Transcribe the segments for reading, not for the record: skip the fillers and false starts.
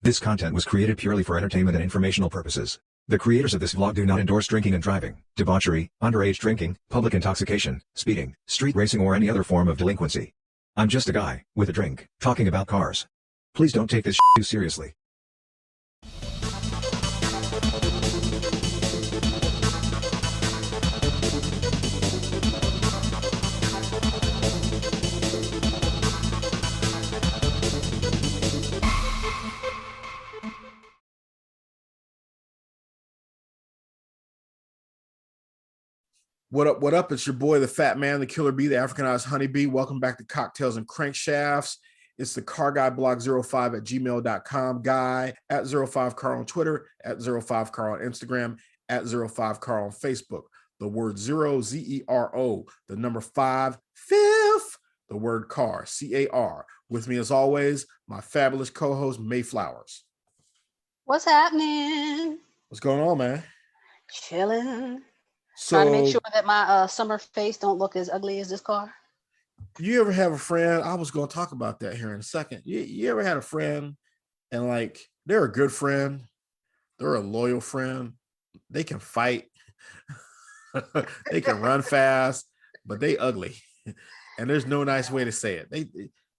This content was created purely for entertainment and informational purposes. The creators of this vlog do not endorse drinking and driving, debauchery, underage drinking, public intoxication, speeding, street racing or any other form of delinquency. I'm just a guy, with a drink, talking about cars. Please don't take this too seriously. What up? What up? It's your boy, the Fat Man, the Killer Bee, the Africanized Honeybee. Welcome back to Cocktails and Crankshafts. It's the Car Guy Blog 05 at gmail.com. Guy at 05Car on Twitter, at 05Car on Instagram, at 05Car on Facebook. The word zero, Z-E-R-O, the number 5, fifth, the word car, C-A-R. With me as always, my fabulous co-host, Mayflowers. What's happening? What's going on, man? Chilling. So, trying to make sure that my summer face don't look as ugly as this car. You ever have a friend? I was going to talk about that here in a second. You ever had a friend and like they're a good friend, they're a loyal friend, they can fight, they can run fast, but they ugly, and there's no nice way to say it.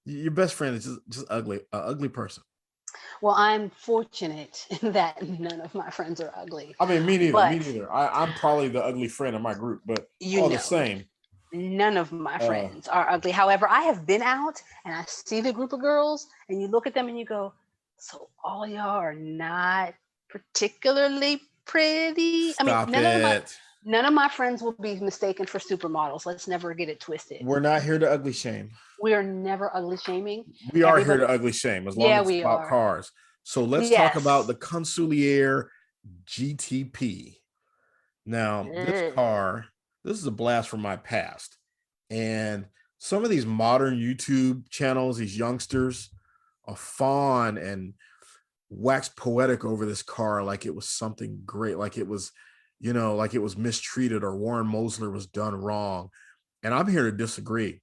Your best friend is just ugly, an ugly person. Well, I'm fortunate that none of my friends are ugly. I mean, me neither. I'm probably the ugly friend in my group, but all the same. None of my friends are ugly. However, I have been out and I see the group of girls and you look at them and you go, so all y'all are not particularly pretty. Stop none of my friends will be mistaken for supermodels. Let's never get it twisted. We're not here to ugly shame. We are never ugly shaming. We are here to ugly shame as long as it's about cars. So let's talk about the Consulier GTP. Now, this car, this is a blast from my past. And some of these modern YouTube channels, these youngsters are fawn and wax poetic over this car like it was something great, like it was, like it was mistreated or Warren Mosler was done wrong. And I'm here to disagree.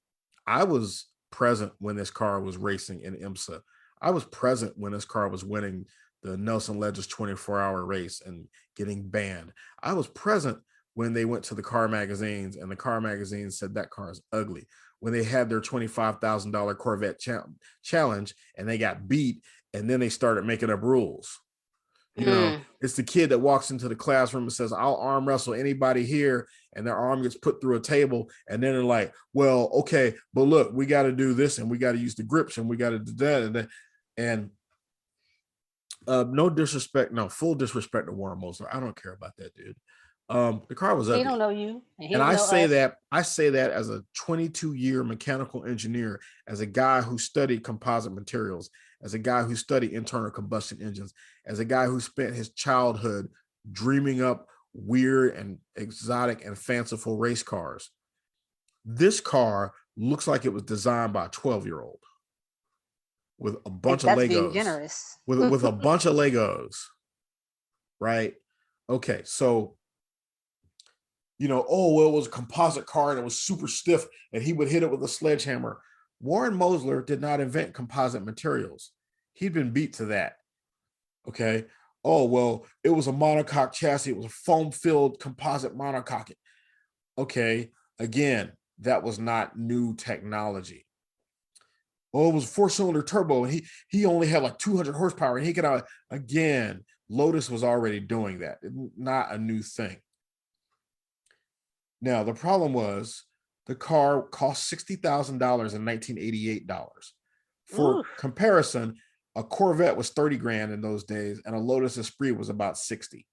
I was present when this car was racing in IMSA. I was present when this car was winning the Nelson Ledges 24-hour race and getting banned. I was present when they went to the car magazines and the car magazines said that car is ugly. When they had their $25,000 Corvette challenge and they got beat and then they started making up rules. It's the kid that walks into the classroom and says, I'll arm wrestle anybody here. And their arm gets put through a table. And then they're like, well, okay, but look, we got to do this and we got to use the grips and we got to do that. And no disrespect, no, full disrespect to Warren Mosler. I don't care about that dude. The car was ugly. He don't know you. And I say that as a 22-year mechanical engineer, as a guy who studied composite materials, as a guy who studied internal combustion engines, as a guy who spent his childhood dreaming up weird and exotic and fanciful race cars. This car looks like it was designed by a 12-year-old with a bunch of Legos. Being generous. with a bunch of Legos, right? Okay, so it was a composite car and it was super stiff and he would hit it with a sledgehammer. Warren Mosler did not invent composite materials. He'd been beat to that. Okay. Oh, well, it was a monocoque chassis. It was a foam-filled composite monocoque. Okay. Again, that was not new technology. Oh, it was a 4-cylinder turbo and he only had like 200 horsepower and he could, again, Lotus was already doing that. Not a new thing. Now, the problem was the car cost $60,000 in 1988. For comparison, a Corvette was $30,000 in those days, and a Lotus Esprit was about $60,000.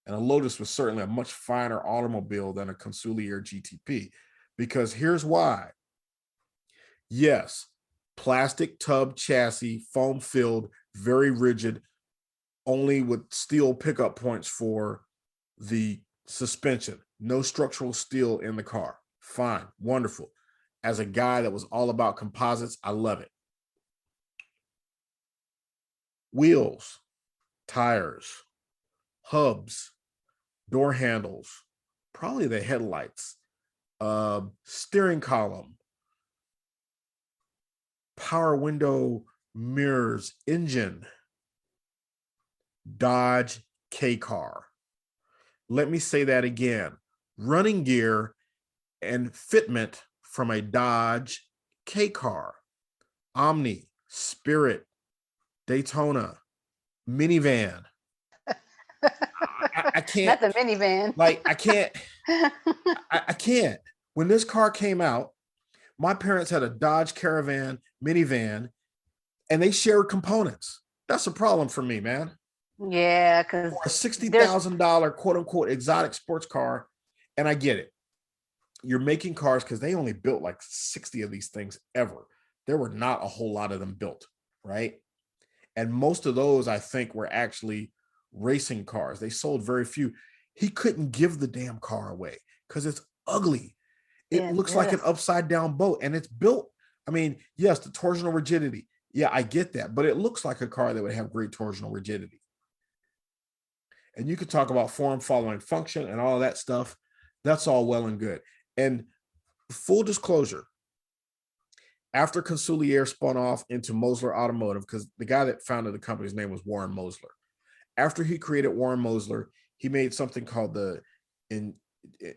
And a Lotus was certainly a much finer automobile than a Consulier GTP, because here's why. Yes, plastic tub chassis, foam-filled, very rigid, only with steel pickup points for the suspension. No structural steel in the car. Fine, wonderful. As a guy that was all about composites, I love it. Wheels, tires, hubs, door handles, probably the headlights, steering column, power window mirrors, engine, Dodge K car. Let me say that again. Running gear and fitment from a Dodge K car. Omni, Spirit, Daytona, minivan. I can't. Not the minivan. Like, I can't. I can't. When this car came out, my parents had a Dodge Caravan minivan, and they shared components. That's a problem for me, man. Yeah, because for a $60,000 quote unquote exotic sports car, and I get it. You're making cars because they only built like 60 of these things ever. There were not a whole lot of them built, right? And most of those, I think, were actually racing cars. They sold very few. He couldn't give the damn car away because it's ugly. It looks like an upside down boat, and it's built. I mean, yes, the torsional rigidity. Yeah, I get that, but it looks like a car that would have great torsional rigidity. And you could talk about form following function and all of that stuff. That's all well and good. And full disclosure, after Consulier spun off into Mosler Automotive, because the guy that founded the company's name was Warren Mosler. After he created Warren Mosler, he made something called the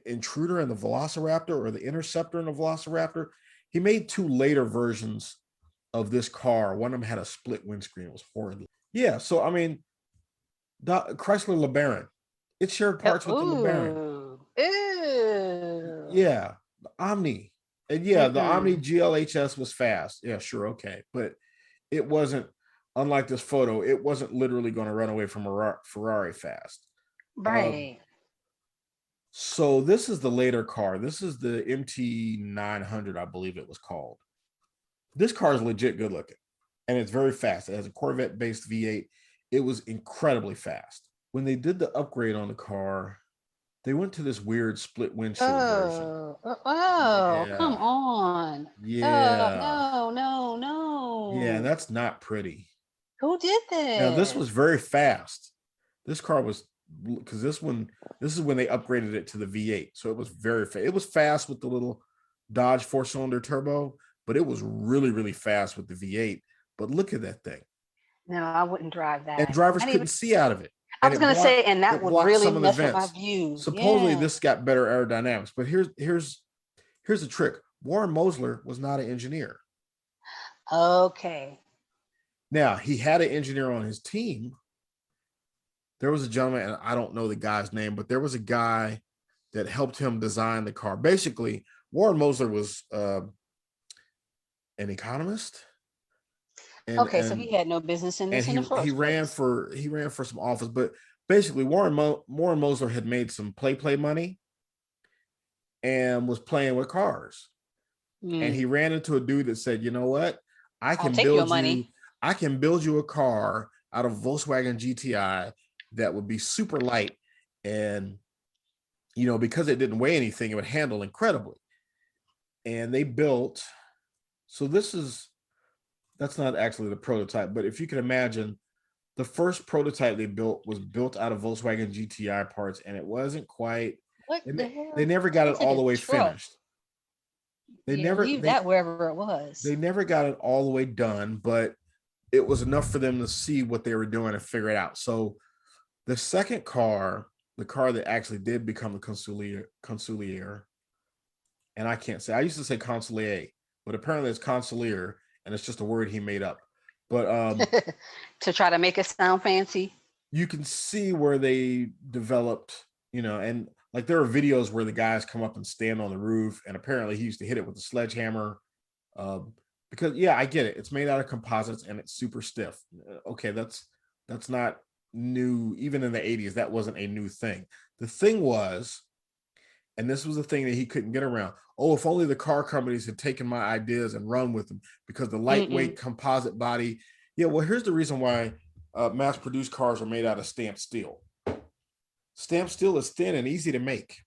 Intruder and the Velociraptor, or the Interceptor and the Velociraptor. He made two later versions of this car. One of them had a split windscreen. It was horrible. Yeah, so I mean, the Chrysler LeBaron, it shared parts with the LeBaron. Ew. Yeah, the Omni. And yeah, the Omni GLHS was fast. Yeah, sure, okay. But it wasn't, unlike this photo, it wasn't literally going to run away from a Ferrari fast. Right. So this is the later car. This is the MT900, I believe it was called. This car is legit good looking, and it's very fast. It has a Corvette-based V8. It was incredibly fast. When they did the upgrade on the car, they went to this weird split windshield version. Yeah. Come on. Yeah. No. Yeah, that's not pretty. Who did this? Now, this was very fast. This car was, because this is when they upgraded it to the V8. So it was very fast. It was fast with the little Dodge 4-cylinder turbo, but it was really, really fast with the V8. But look at that thing. No, I wouldn't drive that. And drivers couldn't see out of it. I was going to say, and that would really mess with my view. Supposedly, this got better aerodynamics. But here's the trick. Warren Mosler was not an engineer. Okay. Now, he had an engineer on his team. There was a gentleman, and I don't know the guy's name, but there was a guy that helped him design the car. Basically, Warren Mosler was an economist. So he had no business in this. He ran for some office, but basically Warren Mosler had made some play money and was playing with cars. And he ran into a dude that said, "You know what? I can build you a car out of Volkswagen GTI that would be super light, and because it didn't weigh anything, it would handle incredibly." And they built. So that's not actually the prototype, but if you can imagine, the first prototype they built was built out of Volkswagen GTI parts, and it wasn't quite. What the hell? They never got it all the way finished. Leave that wherever it was. They never got it all the way done, but it was enough for them to see what they were doing and figure it out. So the second car, the car that actually did become the Consulier, and I can't say, I used to say Consulier, but apparently it's Consuleir, and it's just a word he made up. But to try to make it sound fancy. You can see where they developed, and like there are videos where the guys come up and stand on the roof, and apparently he used to hit it with a sledgehammer. Because I get it. It's made out of composites and it's super stiff. Okay, that's not new. Even in the 80s, that wasn't a new thing. The thing was, and this was the thing that he couldn't get around. Oh, if only the car companies had taken my ideas and run with them, because the lightweight composite body. Yeah, well, here's the reason why mass-produced cars are made out of stamped steel. Stamped steel is thin and easy to make.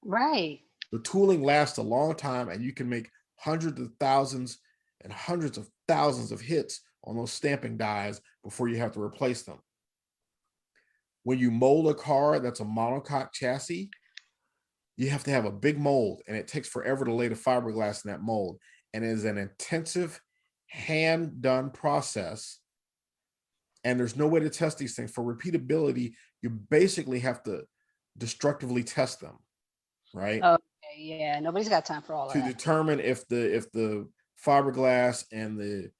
Right. The tooling lasts a long time, and you can make hundreds of thousands and hundreds of thousands of hits on those stamping dies before you have to replace them. When you mold a car that's a monocoque chassis, you have to have a big mold, and it takes forever to lay the fiberglass in that mold. And it is an intensive hand-done process And there's no way to test these things. For repeatability, you basically have to destructively test them, right? Okay, yeah, nobody's got time for all to that. To determine if the fiberglass and the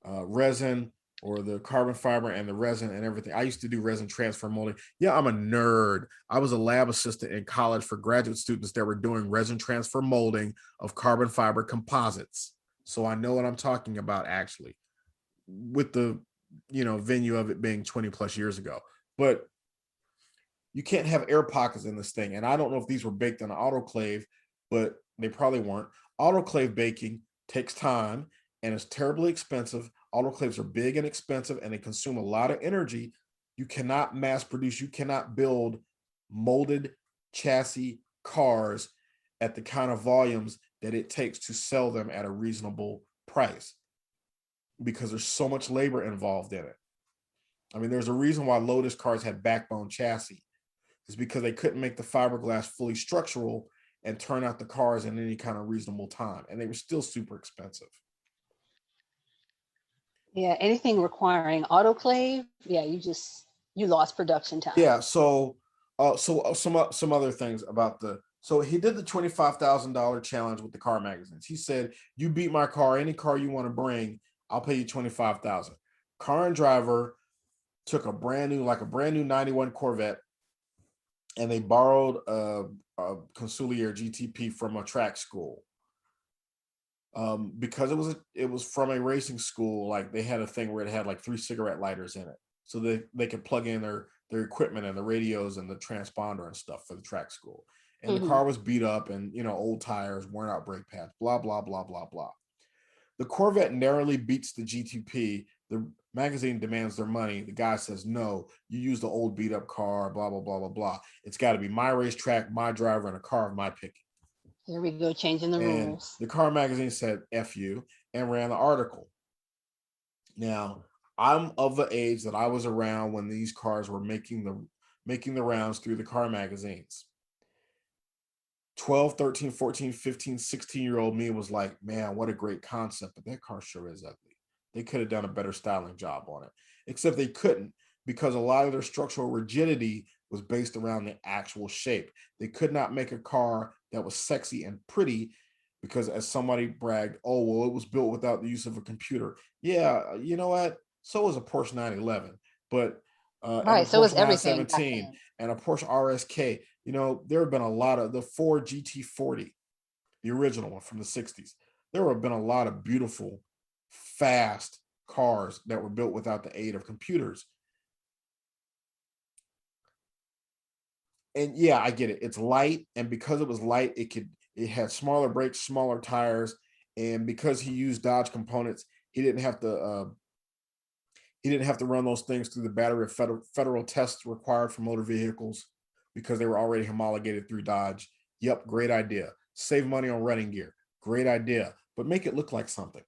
resin, or the carbon fiber and the resin and everything. I used to do resin transfer molding. Yeah, I'm a nerd. I was a lab assistant in college for graduate students that were doing resin transfer molding of carbon fiber composites. So I know what I'm talking about, actually, with the venue of it being 20 plus years ago. But you can't have air pockets in this thing. And I don't know if these were baked in an autoclave, but they probably weren't. Autoclave baking takes time and is terribly expensive. Autoclaves are big and expensive, and they consume a lot of energy. You cannot mass produce, you cannot build molded chassis cars at the kind of volumes that it takes to sell them at a reasonable price, because there's so much labor involved in it. I mean, there's a reason why Lotus cars had backbone chassis. It's because they couldn't make the fiberglass fully structural and turn out the cars in any kind of reasonable time, and they were still super expensive. Yeah, anything requiring autoclave, yeah, you lost production time. Yeah, so some other things about so he did the $25,000 challenge with the car magazines. He said, "You beat my car, any car you want to bring, I'll pay you $25,000." Car and Driver took a brand new 91 Corvette, and they borrowed a Consulier GTP from a track school. Because it was from a racing school, like they had a thing where it had like 3 cigarette lighters in it, so they could plug in their equipment and the radios and the transponder and stuff for the track school. And the car was beat up, and old tires, worn out brake pads, blah blah blah blah blah. The Corvette narrowly beats the GTP. The magazine demands their money. The guy says, "No, you use the old beat up car, blah blah blah blah blah. It's got to be my racetrack, my driver, and a car of my picking." Here we go, changing the rules. The car magazine said "F you" and ran the article. Now, I'm of the age that I was around when these cars were making the rounds through the car magazines. 12, 13, 14, 15, 16-year-old me was like, "Man, what a great concept, but that car sure is ugly. They could have done a better styling job on it." Except they couldn't, because a lot of their structural rigidity was based around the actual shape. They could not make a car that was sexy and pretty, because, as somebody bragged, "Oh, well, it was built without the use of a computer." Yeah, you know what? So was a Porsche 911, but right, so was everything 917 and a Porsche RSK. There have been a lot of the Ford GT40, the original one from the 60s. There have been a lot of beautiful, fast cars that were built without the aid of computers. And yeah, I get it. It's light, and because it was light, it had smaller brakes, smaller tires, and because he used Dodge components, he didn't have to run those things through the battery of federal tests required for motor vehicles, because they were already homologated through Dodge. Yep, great idea. Save money on running gear. Great idea, but make it look like something.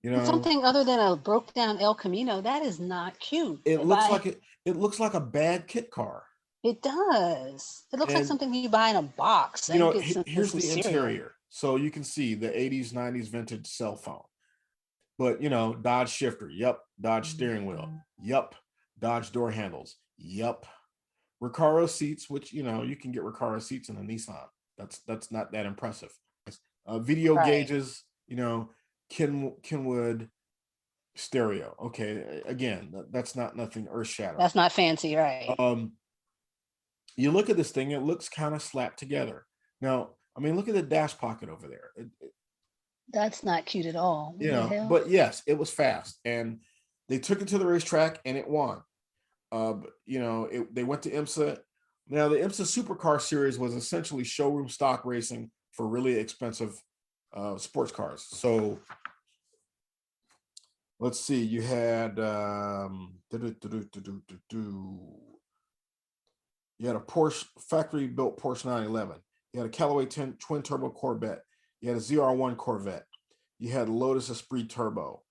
Something other than a broke down El Camino. That is not cute. It looks like a bad kit car. It does. It looks like something you buy in a box. Here's the interior. So you can see the 80s, 90s vintage cell phone. But, Dodge shifter. Yep. Dodge steering wheel. Yep. Dodge door handles. Yep. Recaro seats, which, you can get Recaro seats in a Nissan. That's not that impressive. Video gauges, Kenwood stereo. Okay. Again, that's not nothing earth shattering. That's not fancy, right? You look at this thing, it looks kind of slapped together. Now, I mean, look at the dash pocket over there. That's not cute at all. But yes, it was fast, and they took it to the racetrack, and it won. They went to IMSA. Now, the IMSA Supercar Series was essentially showroom stock racing for really expensive sports cars. So let's see, you had you had a Porsche factory-built Porsche 911. You had a Callaway twin-turbo Corvette. You had a ZR1 Corvette. You had Lotus Esprit Turbo.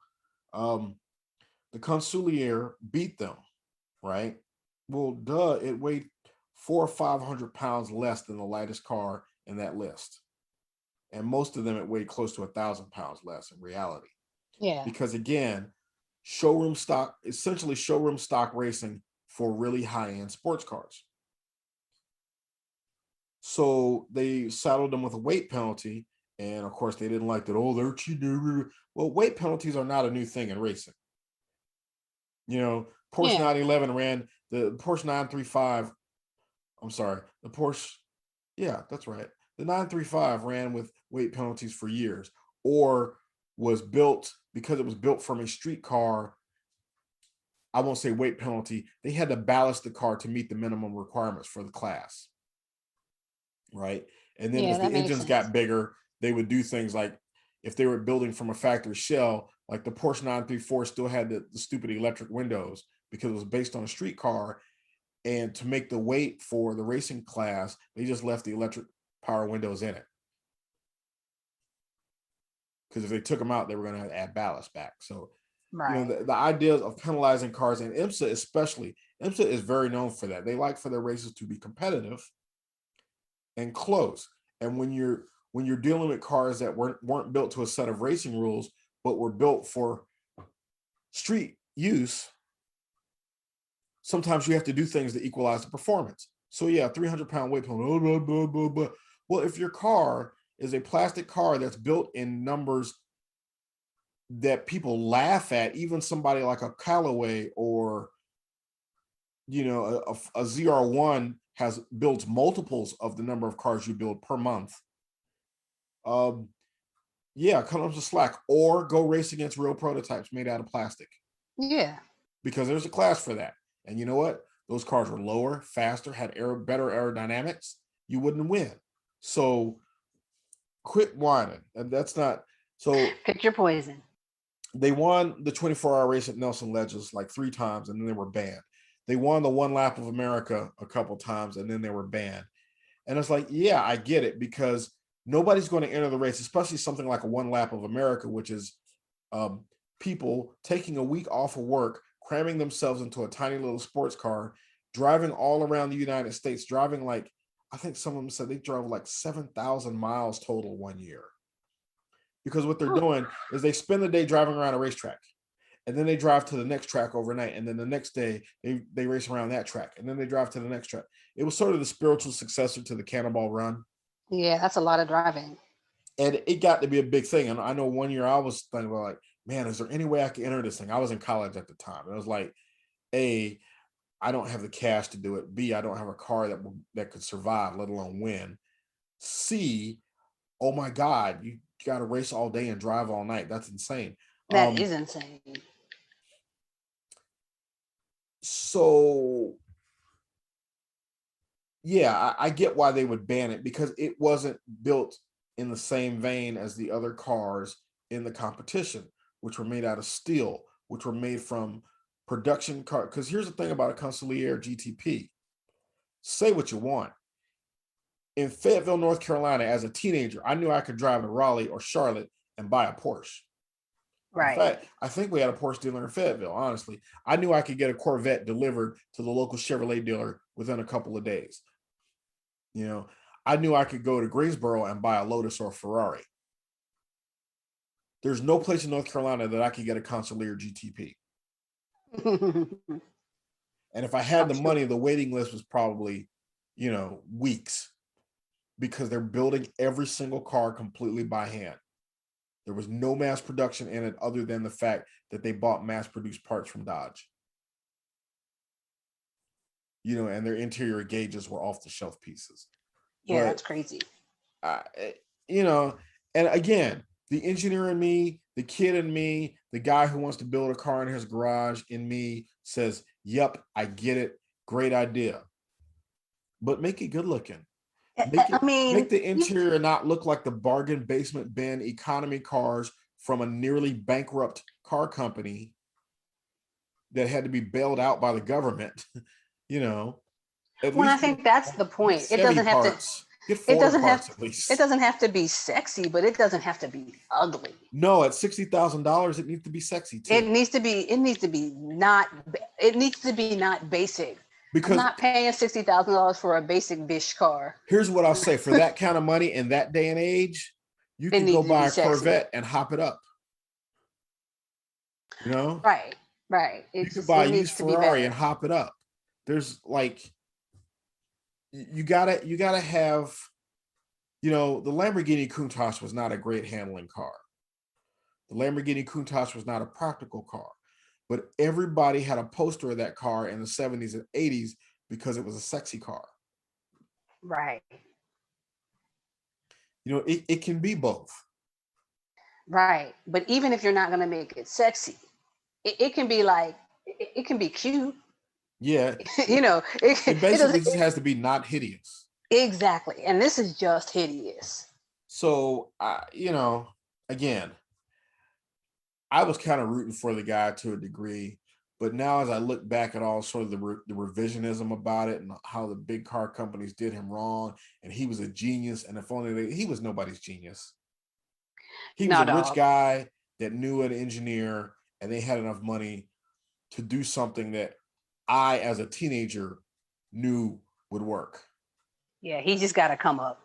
The Consulier beat them, right? Well, duh, it weighed 400 or 500 pounds less than the lightest car in that list. And most of them, it weighed close to 1,000 pounds less in reality. Yeah. Because again, essentially showroom stock racing for really high-end sports cars. So they saddled them with a weight penalty, and of course they didn't like that. Oh, they're cheating. Well, weight penalties are not a new thing in racing. You know, Porsche 911 ran the Porsche 935. I'm sorry, the Porsche. Yeah, that's right. The 935 ran with weight penalties for years, or was built because it was built from a street car. I won't say weight penalty. They had to ballast the car to meet the minimum requirements for the class. Right. And then as the engines got bigger, they would do things like, if they were building from a factory shell, like the Porsche 934 still had the stupid electric windows because it was based on a street car. And to make the weight for the racing class, they just left the electric power windows in it. Because if they took them out, they were going to have to add ballast back. So, you know, the ideas of penalizing cars, and IMSA especially, IMSA is very known for that. They like for their races to be competitive and close. And when you're dealing with cars that weren't built to a set of racing rules, but were built for street use, sometimes you have to do things to equalize the performance. So yeah, 300-pound weight penalty. Blah, blah, blah, blah. Well, if your car is a plastic car that's built in numbers that people laugh at, even somebody like a Callaway or, you know, a ZR1 builds multiples of the number of cars you build per month. Yeah, cut them some slack, or go race against real prototypes made out of plastic. Yeah, because there's a class for that. And you know what? Those cars were lower, faster, had better aerodynamics. You wouldn't win. So quit whining. And that's not so. Pick your poison. They won the 24-hour race at Nelson Ledges like 3 times, and then they were banned. They won the One Lap of America a couple times, and then they were banned. And it's like, yeah, I get it, because nobody's going to enter the race, especially something like a One Lap of America, which is people taking a week off of work, cramming themselves into a tiny little sports car, driving all around the United States, driving like, I think some of them said they drove like 7,000 miles total one year. Because what they're doing is they spend the day driving around a racetrack, and then they drive to the next track overnight, and then the next day they race around that track, and then they drive to the next track. It was sort of the spiritual successor to the Cannonball Run. Yeah, that's a lot of driving. And it got to be a big thing. And I know one year I was thinking about, like, man, is there any way I can enter this thing? I was in college at the time. And I was like, A, I don't have the cash to do it. B, I don't have a car that could survive, let alone win. C, oh my God, you got to race all day and drive all night. That's insane. That is insane. So, yeah, I get why they would ban it, because it wasn't built in the same vein as the other cars in the competition, which were made out of steel, which were made from production car. Because here's the thing about a Consulier GTP. Say what you want. In Fayetteville, North Carolina, as a teenager, I knew I could drive to Raleigh or Charlotte and buy a Porsche. Right. In fact, I think we had a Porsche dealer in Fayetteville, honestly. I knew I could get a Corvette delivered to the local Chevrolet dealer within a couple of days. You know, I knew I could go to Greensboro and buy a Lotus or a Ferrari. There's no place in North Carolina that I could get a Consulier GTP. And if I had the money, the waiting list was probably, you know, weeks, because they're building every single car completely by hand. There was no mass production in it other than the fact that they bought mass-produced parts from Dodge. You know, and their interior gauges were off-the-shelf pieces. Yeah, that's crazy. You know, and again, the engineer in me, the kid in me, the guy who wants to build a car in his garage in me says, yep, I get it. Great idea. But make it good looking. Make the interior not look like the bargain basement bin economy cars from a nearly bankrupt car company that had to be bailed out by the government. You know, I think that's the point. It doesn't have to. It doesn't have to be sexy, but it doesn't have to be ugly. No, at $60,000, it needs to be sexy too. It needs to be not basic. Because I'm not paying $60,000 for a basic bish car. Here's what I'll say: for that kind of money in that day and age, you can go buy a Corvette and hop it up. You know? Right. You could buy a used Ferrari and hop it up. There's like, you gotta have, the Lamborghini Countach was not a great handling car. The Lamborghini Countach was not a practical car, but everybody had a poster of that car in the 70s and 80s because it was a sexy car. Right. It can be both. Right. But even if you're not going to make it sexy, it can be like, it can be cute. Yeah. It basically just has to be not hideous. Exactly. And this is just hideous. So, again, I was kind of rooting for the guy to a degree, but now as I look back at all sort of the revisionism about it and how the big car companies did him wrong, and he was a genius, and if only he was nobody's genius. He was a rich guy that knew an engineer, and they had enough money to do something that I, as a teenager, knew would work. Yeah, he just got to come up.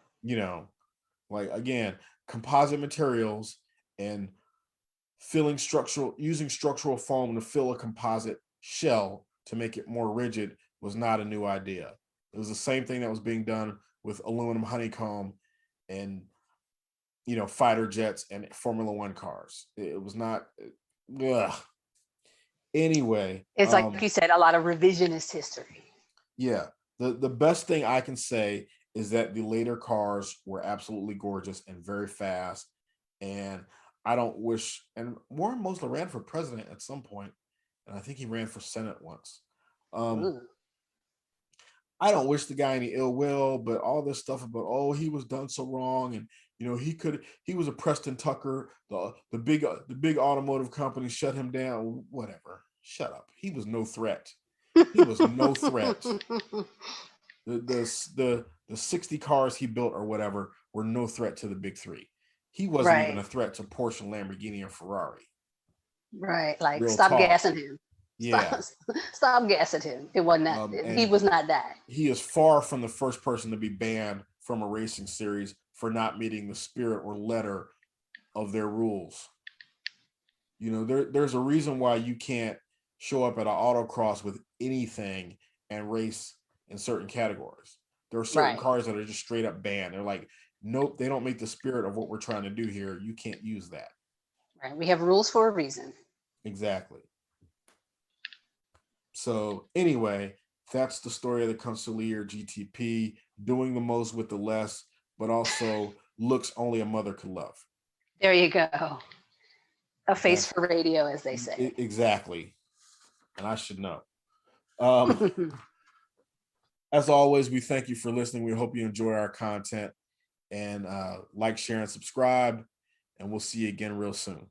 Like, again, composite materials and using structural foam to fill a composite shell to make it more rigid was not a new idea. It was the same thing that was being done with aluminum honeycomb and fighter jets and Formula One cars. It was not. Anyway, it's like you said, a lot of revisionist history. Yeah, the best thing I can say is that the later cars were absolutely gorgeous and very fast, and I don't wish. And Warren Mosley ran for president at some point, and I think he ran for Senate once. I don't wish the guy any ill will, but all this stuff about he was done so wrong, and he was a Preston Tucker, the big automotive company shut him down. Whatever, shut up. He was no threat. He was no threat. The 60 cars he built or whatever were no threat to the big three. He wasn't even a threat to Porsche, Lamborghini, or Ferrari. Right, like real stop talk. Gassing him. Yeah, stop gassing him. It wasn't that. He was not that. He is far from the first person to be banned from a racing series for not meeting the spirit or letter of their rules. There's a reason why you can't show up at an autocross with anything and race in certain categories. There are certain cars that are just straight up banned. They're like, nope, they don't make the spirit of what we're trying to do here. You can't use that. Right. We have rules for a reason. Exactly. So anyway, that's the story of the Consulier GTP, doing the most with the less, but also looks only a mother could love. There you go. A face for radio, as they say. Exactly. And I should know. As always, we thank you for listening. We hope you enjoy our content, and like, share, and subscribe, and we'll see you again real soon.